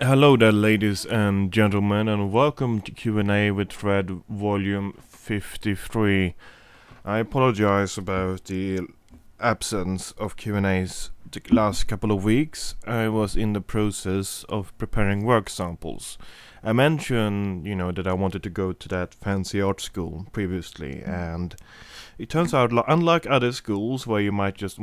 Hello there, ladies and gentlemen, and welcome to Q&A with Fred, volume 53. I apologize about the absence of Q&As the last couple of weeks. I was in the process of preparing work samples. I mentioned, that I wanted to go to that fancy art school previously, and it turns out, unlike other schools where you might just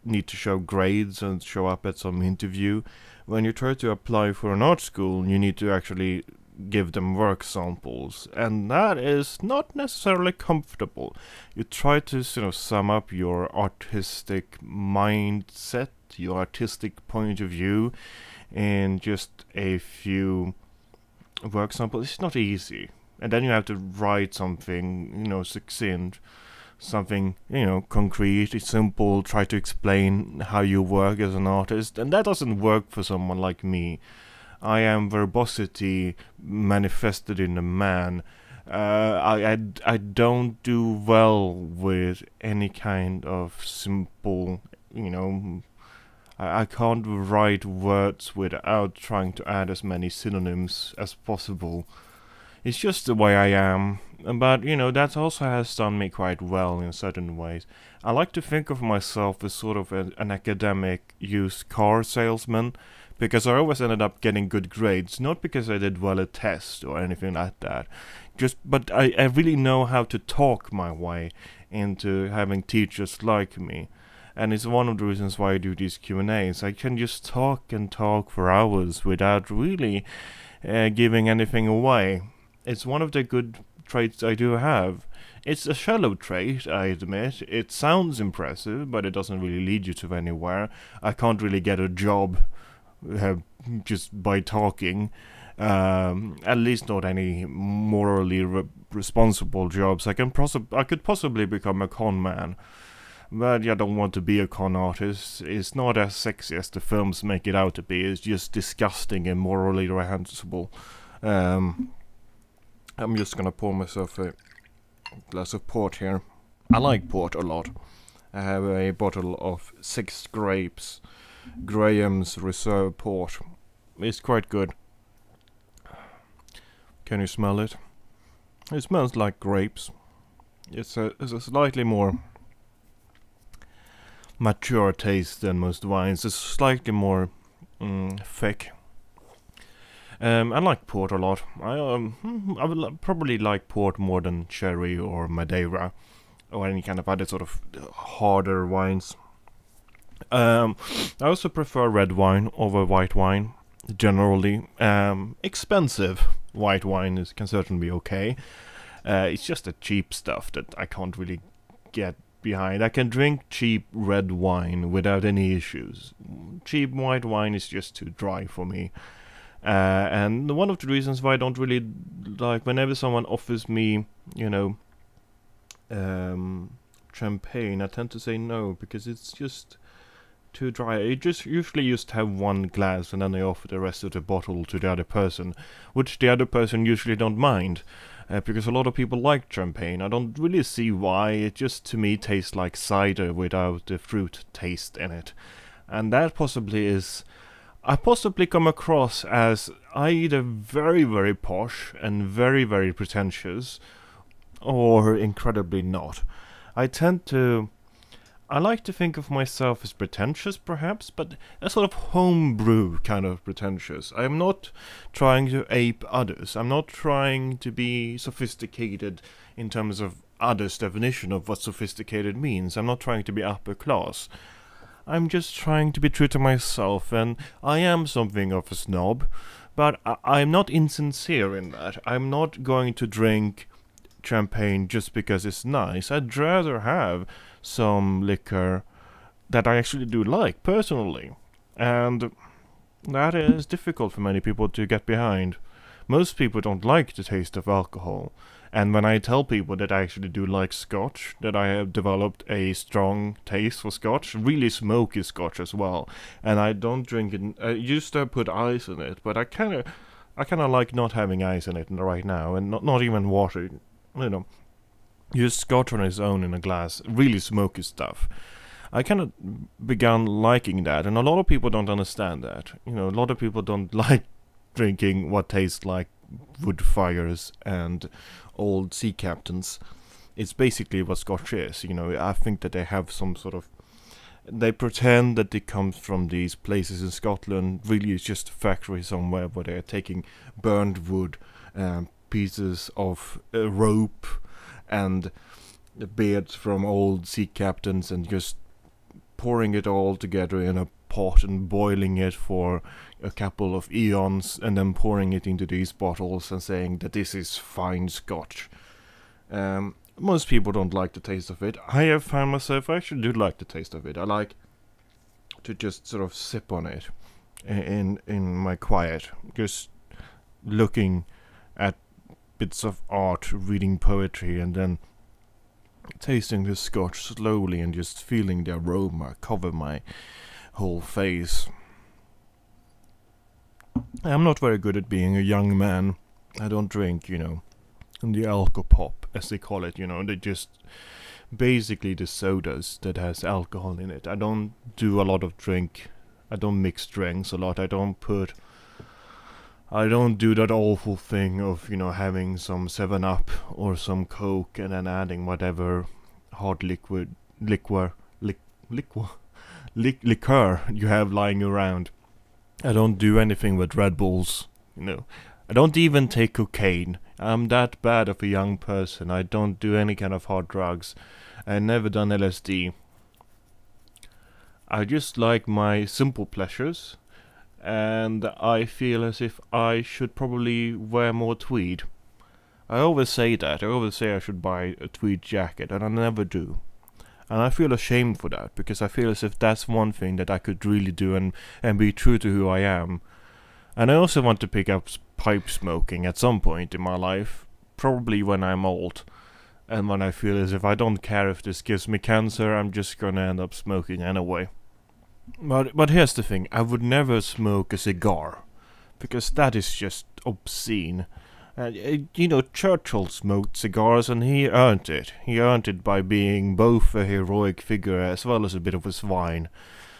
need to show grades and show up at some interview, when you try to apply for an art school, you need to actually give them work samples, and that is not necessarily comfortable. You try to sum up your artistic mindset, your artistic point of view, in just a few work samples. It's not easy, and then you have to write something, succinct. Something, concrete, it's simple, try to explain how you work as an artist, and that doesn't work for someone like me. I am verbosity manifested in a man. I don't do well with any kind of simple, I can't write words without trying to add as many synonyms as possible. It's just the way I am, but that also has done me quite well in certain ways. I like to think of myself as sort of an academic used car salesman, because I always ended up getting good grades, not because I did well at tests or anything like that, but I really know how to talk my way into having teachers like me. And it's one of the reasons why I do these Q&As. I can just talk and talk for hours without really giving anything away. It's one of the good traits I do have. It's a shallow trait, I admit. It sounds impressive, but it doesn't really lead you to anywhere. I can't really get a job just by talking. At least not any morally responsible jobs. I could possibly become a con man. But I don't want to be a con artist. It's not as sexy as the films make it out to be. It's just disgusting and morally reprehensible. I'm just gonna pour myself a glass of port here. I like port a lot. I have a bottle of 6 grapes, Graham's Reserve Port. It's quite good. Can you smell it? It smells like grapes. It's a slightly more mature taste than most wines. It's slightly more thick. I like port a lot. I would probably like port more than sherry or Madeira or any kind of other sort of harder wines. I also prefer red wine over white wine, generally. Expensive white wine can certainly be okay. It's just the cheap stuff that I can't really get behind. I can drink cheap red wine without any issues. Cheap white wine is just too dry for me. And one of the reasons why I don't really like whenever someone offers me, champagne, I tend to say no, because it's just too dry. I usually have one glass and then I offer the rest of the bottle to the other person, which the other person usually don't mind, because a lot of people like champagne. I don't really see why. It just to me tastes like cider without the fruit taste in it, and that possibly is. I possibly come across as either very, very posh and very, very pretentious, or incredibly not. I like to think of myself as pretentious, perhaps, but a sort of homebrew kind of pretentious. I'm not trying to ape others. I'm not trying to be sophisticated in terms of others' definition of what sophisticated means. I'm not trying to be upper class. I'm just trying to be true to myself, and I am something of a snob, but I'm not insincere in that. I'm not going to drink champagne just because it's nice. I'd rather have some liquor that I actually do like, personally. And that is difficult for many people to get behind. Most people don't like the taste of alcohol. And when I tell people that I actually do like scotch, that I have developed a strong taste for scotch, really smoky scotch as well, and I don't drink it. I used to put ice in it, but I kind of like not having ice in it right now, and not even water. Just scotch on its own in a glass, really smoky stuff. I kind of began liking that, and a lot of people don't understand that. A lot of people don't like drinking what tastes like wood fires and old sea captains. It's basically what Scotch is, you know. I think that they have some sort of... They pretend that it comes from these places in Scotland. Really, it's just a factory somewhere where they're taking burned wood, pieces of rope, and the beards from old sea captains, and just pouring it all together in a pot and boiling it for a couple of eons, and then pouring it into these bottles and saying that this is fine Scotch. Most people don't like the taste of it. I have found myself, I actually do like the taste of it. I like to just sort of sip on it in my quiet, just looking at bits of art, reading poetry, and then tasting the Scotch slowly and just feeling the aroma cover my whole face. I'm not very good at being a young man. I don't drink, you know, the alcopop, as they call it, you know. They just basically the sodas that has alcohol in it. I don't do a lot of drink. I don't mix drinks a lot. I don't do that awful thing of, you know, having some 7-Up or some Coke and then adding whatever hard liquor you have lying around. I don't do anything with Red Bulls, you know. I don't even take cocaine. I'm that bad of a young person. I don't do any kind of hard drugs. I've never done LSD. I just like my simple pleasures, and I feel as if I should probably wear more tweed. I always say that. I always say I should buy a tweed jacket, and I never do. And I feel ashamed for that, because I feel as if that's one thing that I could really do and be true to who I am. And I also want to pick up pipe smoking at some point in my life, probably when I'm old. And when I feel as if I don't care if this gives me cancer, I'm just gonna end up smoking anyway. But here's the thing, I would never smoke a cigar, because that is just obscene. You know, Churchill smoked cigars and he earned it. He earned it by being both a heroic figure as well as a bit of a swine.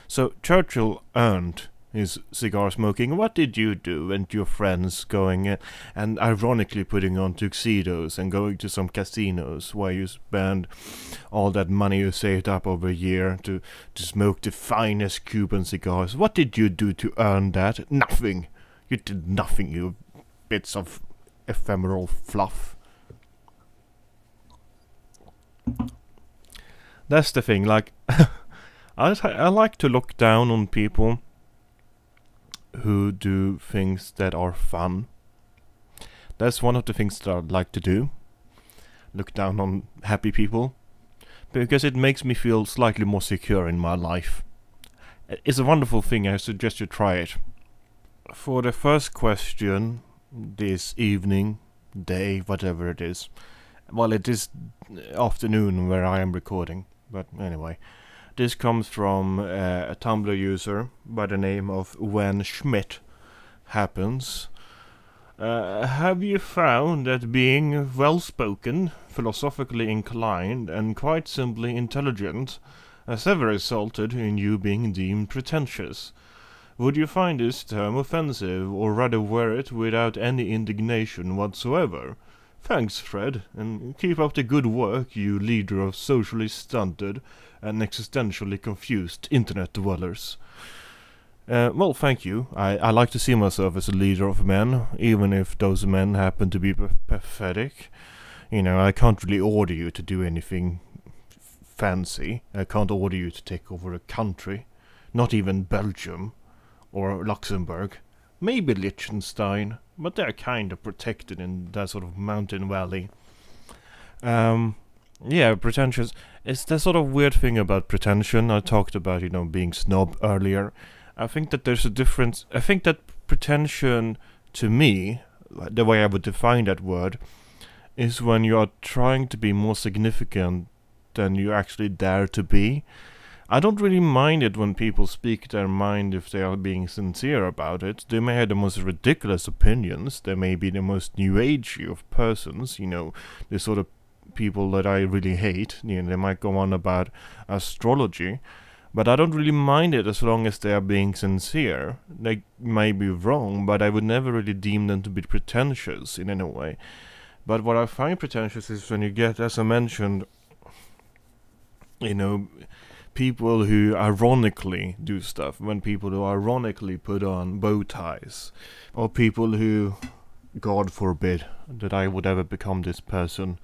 So Churchill earned his cigar smoking. What did you do and your friends going and ironically putting on tuxedos and going to some casinos where you spend all that money you saved up over a year to smoke the finest Cuban cigars? What did you do to earn that? Nothing. You did nothing, you bits of ephemeral fluff. That's the thing, like, I like to look down on people who do things that are fun. That's one of the things that I'd like to do. Look down on happy people, because it makes me feel slightly more secure in my life. It's a wonderful thing. I suggest you try it. For the first question this evening, day, whatever it is. Well, it is afternoon where I am recording, but anyway. This comes from a Tumblr user by the name of When Schmidt Happens. Have you found that being well-spoken, philosophically inclined, and quite simply intelligent has ever resulted in you being deemed pretentious? Would you find this term offensive, or rather wear it without any indignation whatsoever? Thanks, Fred, and keep up the good work, you leader of socially stunted and existentially confused internet dwellers. Well, thank you. I like to see myself as a leader of men, even if those men happen to be pathetic. You know, I can't really order you to do anything fancy. I can't order you to take over a country. Not even Belgium. Or Luxembourg. Maybe Liechtenstein. But they're kind of protected in that sort of mountain valley. Yeah, pretentious. It's that sort of weird thing about pretension. I talked about, you know, being snob earlier. I think that there's a difference. I think that pretension, to me, the way I would define that word, is when you are trying to be more significant than you actually dare to be. I don't really mind it when people speak their mind if they are being sincere about it. They may have the most ridiculous opinions. They may be the most new agey of persons, you know, the sort of people that I really hate. You know, they might go on about astrology. But I don't really mind it as long as they are being sincere. They may be wrong, but I would never really deem them to be pretentious in any way. But what I find pretentious is when you get, as I mentioned, people who ironically do stuff, when people who ironically put on bow ties, or people who, God forbid that I would ever become this person,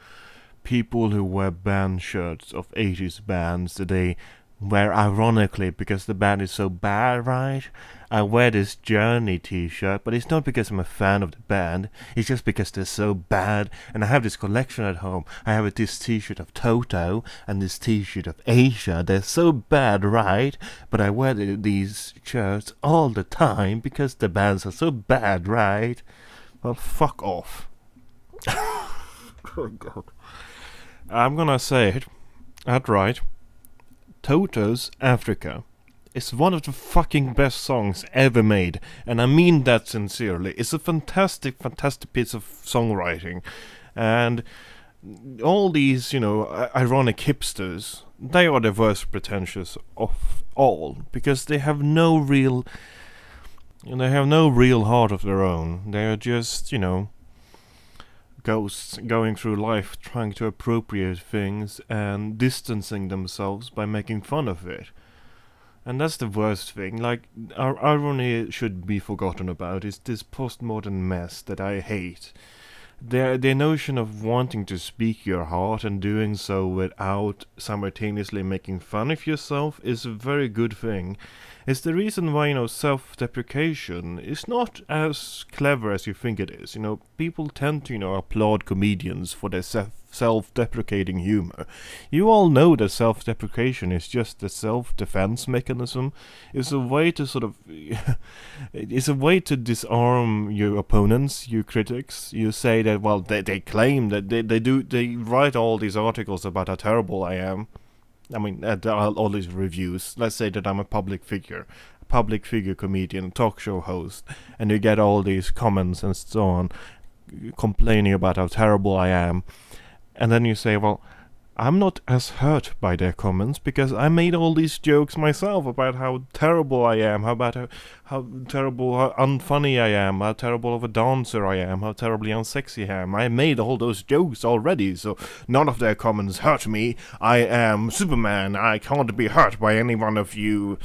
people who wear band shirts of 80s bands that they wear ironically because the band is so bad, right? I wear this Journey t-shirt, but it's not because I'm a fan of the band, it's just because they're so bad, and I have this collection at home. I have this t-shirt of Toto, and this t-shirt of Asia. They're so bad, right? But I wear these shirts all the time because the bands are so bad, right? Well, fuck off. Oh God. I'm gonna say it outright. Toto's Africa is one of the fucking best songs ever made, and I mean that sincerely. It's a fantastic, fantastic piece of songwriting, and all these, ironic hipsters, they are the worst pretentious of all, because they have no real heart of their own. They are just, ghosts going through life trying to appropriate things and distancing themselves by making fun of it. And that's the worst thing. Like, our irony should be forgotten about. It's this postmodern mess that I hate. The notion of wanting to speak your heart and doing so without simultaneously making fun of yourself is a very good thing. It's the reason why, self-deprecation is not as clever as you think it is. People tend to, applaud comedians for their self-deprecating humor. You all know that self-deprecation is just a self-defense mechanism. It's a way to it's a way to disarm your opponents, your critics. You say that, well, they claim that they write all these articles about how terrible I am. I mean, all these reviews. Let's say that I'm a public figure comedian, talk show host, and you get all these comments and so on, complaining about how terrible I am. And then you say, well, I'm not as hurt by their comments because I made all these jokes myself about how terrible I am, how terrible, how unfunny I am, how terrible of a dancer I am, how terribly unsexy I am. I made all those jokes already, so none of their comments hurt me. I am Superman. I can't be hurt by any one of you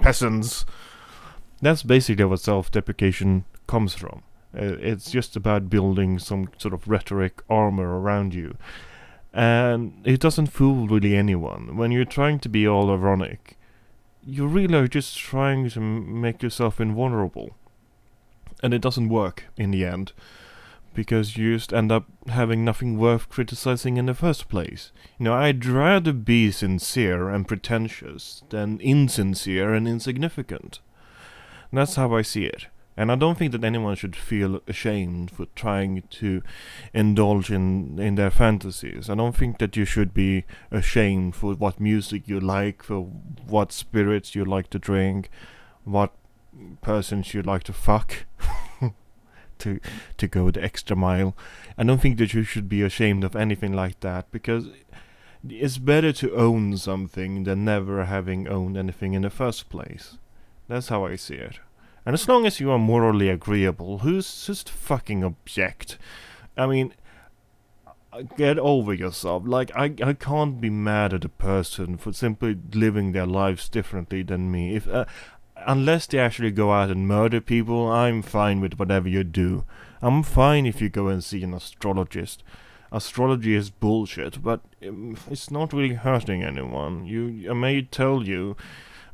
peasants. That's basically what self-deprecation comes from. It's just about building some sort of rhetoric armor around you. And it doesn't fool really anyone. When you're trying to be all ironic, you really are just trying to make yourself invulnerable. And it doesn't work in the end, because you just end up having nothing worth criticizing in the first place. I'd rather be sincere and pretentious than insincere and insignificant. And that's how I see it. And I don't think that anyone should feel ashamed for trying to indulge in their fantasies. I don't think that you should be ashamed for what music you like, for what spirits you like to drink, what persons you like to fuck, to go the extra mile. I don't think that you should be ashamed of anything like that, because it's better to own something than never having owned anything in the first place. That's how I see it. And as long as you are morally agreeable, who's just fucking object? I mean, get over yourself. Like, I can't be mad at a person for simply living their lives differently than me. Unless they actually go out and murder people, I'm fine with whatever you do. I'm fine if you go and see an astrologist. Astrology is bullshit, but it's not really hurting anyone. I may tell you,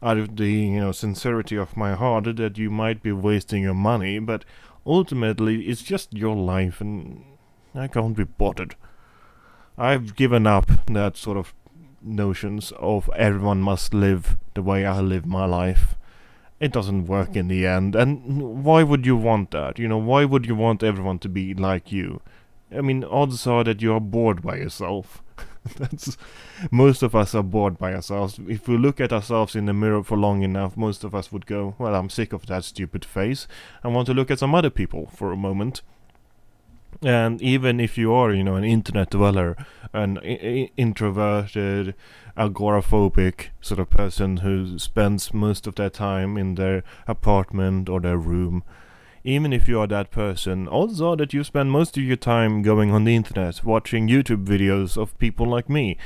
out of the sincerity of my heart, that you might be wasting your money, but ultimately it's just your life, and I can't be bothered. I've given up that sort of notions of everyone must live the way I live my life. It doesn't work in the end, and why would you want that? Why would you want everyone to be like you? I mean, odds are that you are bored by yourself. Most of us are bored by ourselves. If we look at ourselves in the mirror for long enough, most of us would go, well, I'm sick of that stupid face. I want to look at some other people for a moment. And even if you are, an internet dweller, an introverted, agoraphobic sort of person who spends most of their time in their apartment or their room, even if you are that person, odds are that you spend most of your time going on the internet, watching YouTube videos of people like me,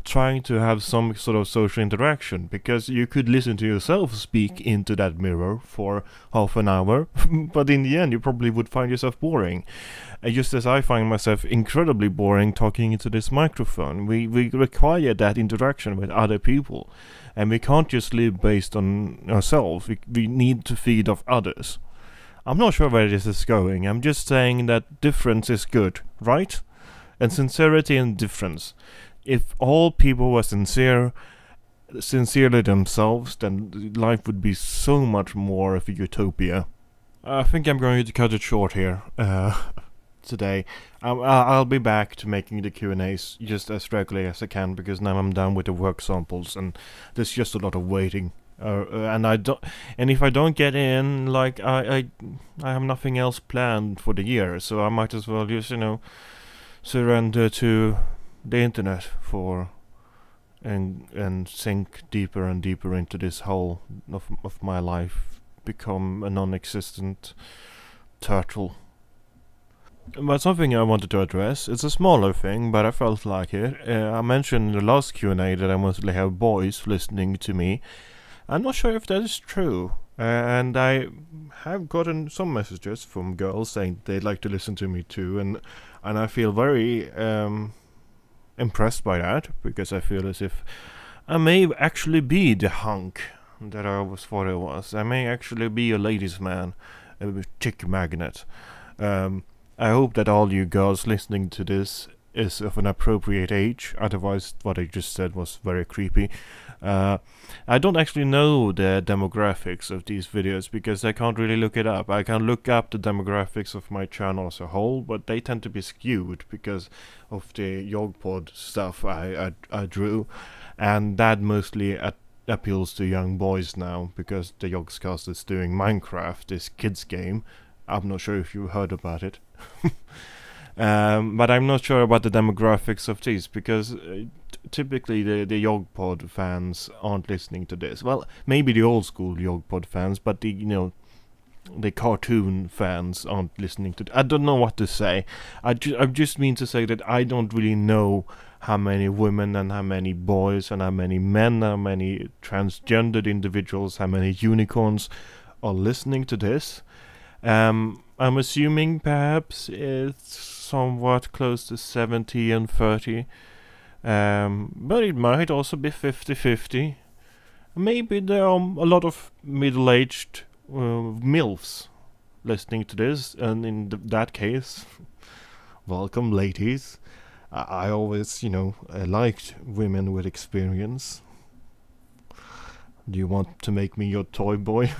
trying to have some sort of social interaction, because you could listen to yourself speak into that mirror for half an hour, but in the end you probably would find yourself boring. Just as I find myself incredibly boring talking into this microphone. We require that interaction with other people, and we can't just live based on ourselves. We need to feed off others. I'm not sure where this is going. I'm just saying that difference is good, right? And sincerity and difference. If all people were sincerely themselves, then life would be so much more of a utopia. I think I'm going to cut it short here today. I'll be back to making the Q&As just as regularly as I can, because now I'm done with the work samples and there's just a lot of waiting. And if I don't get in, like I have nothing else planned for the year, so I might as well just surrender to the internet and sink deeper and deeper into this hole of my life, become a non-existent turtle. But something I wanted to address, it's a smaller thing, but I felt like it. I mentioned in the last Q&A that I mostly have boys listening to me. I'm not sure if that is true, and I have gotten some messages from girls saying they'd like to listen to me too, and I feel very impressed by that, because I feel as if I may actually be the hunk that I always thought I was. I may actually be a ladies' man, a chick magnet. I hope that all you girls listening to this is of an appropriate age, otherwise what I just said was very creepy. I don't actually know the demographics of these videos, because I can't really look it up. I can look up the demographics of my channel as a whole, but they tend to be skewed because of the YogPod stuff I drew, and that mostly appeals to young boys now, because the Yogscast is doing Minecraft, this kids game. I'm not sure if you heard about it. But I'm not sure about the demographics of these, because typically the YogPod fans aren't listening to this. Well, maybe the old school YogPod fans, but the cartoon fans aren't listening to. I don't know what to say. I just mean to say that I don't really know how many women and how many boys and how many men, how many transgendered individuals, how many unicorns are listening to this. I'm assuming perhaps it's somewhat close to 70 and 30. But it might also be 50-50. Maybe there are a lot of middle-aged MILFs listening to this, and in that case, welcome, ladies. I always, liked women with experience. Do you want to make me your toy boy?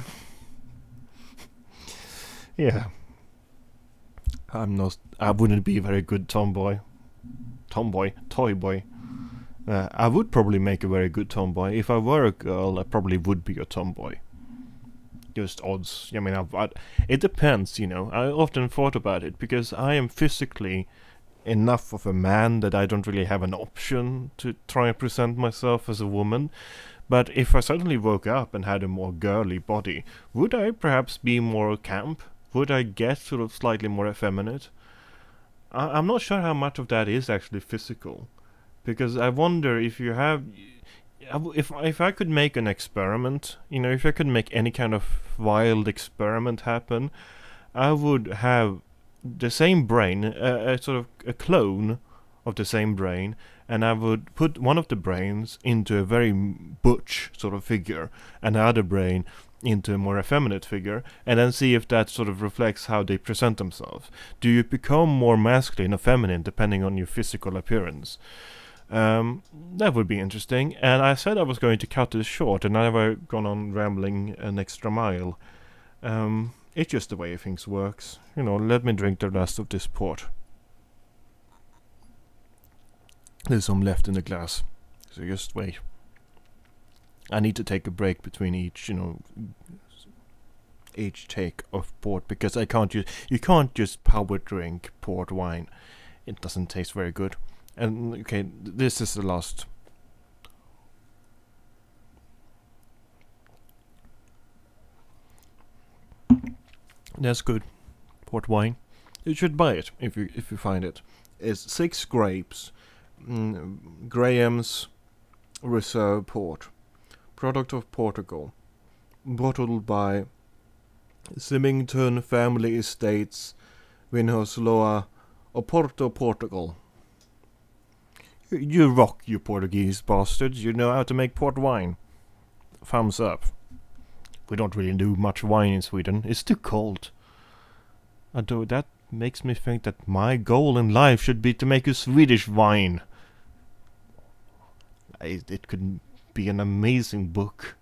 Yeah. I wouldn't be a very good toy boy. I would probably make a very good tomboy. If I were a girl, I probably would be a tomboy. Just odds. I mean, it depends, I often thought about it, because I am physically enough of a man that I don't really have an option to try and present myself as a woman. But if I suddenly woke up and had a more girly body, would I perhaps be more camp? Would I get sort of slightly more effeminate? I'm not sure how much of that is actually physical, because I wonder if you have, if I could make an experiment, if I could make any kind of wild experiment happen, I would have the same brain, a sort of a clone of the same brain, and I would put one of the brains into a very butch sort of figure, and the other brain into a more effeminate figure, and then see if that sort of reflects how they present themselves. Do you become more masculine or feminine depending on your physical appearance? That would be interesting. And I said I was going to cut this short, and now I've gone on rambling an extra mile. It's just the way things works. Let me drink the rest of this port. There's some left in the glass, so just wait. I need to take a break between each, each take of port, because you can't just power drink port wine. It doesn't taste very good. And okay, this is the last. That's good port wine. You should buy it if you find it. It's 6 grapes, Graham's Reserve Port, product of Portugal, bottled by Symington Family Estates, Vinhos Oporto, Portugal. You rock, you Portuguese bastards. You know how to make port wine. Thumbs up. We don't really do much wine in Sweden. It's too cold. Although that makes me think that my goal in life should be to make a Swedish wine. It could be an amazing book.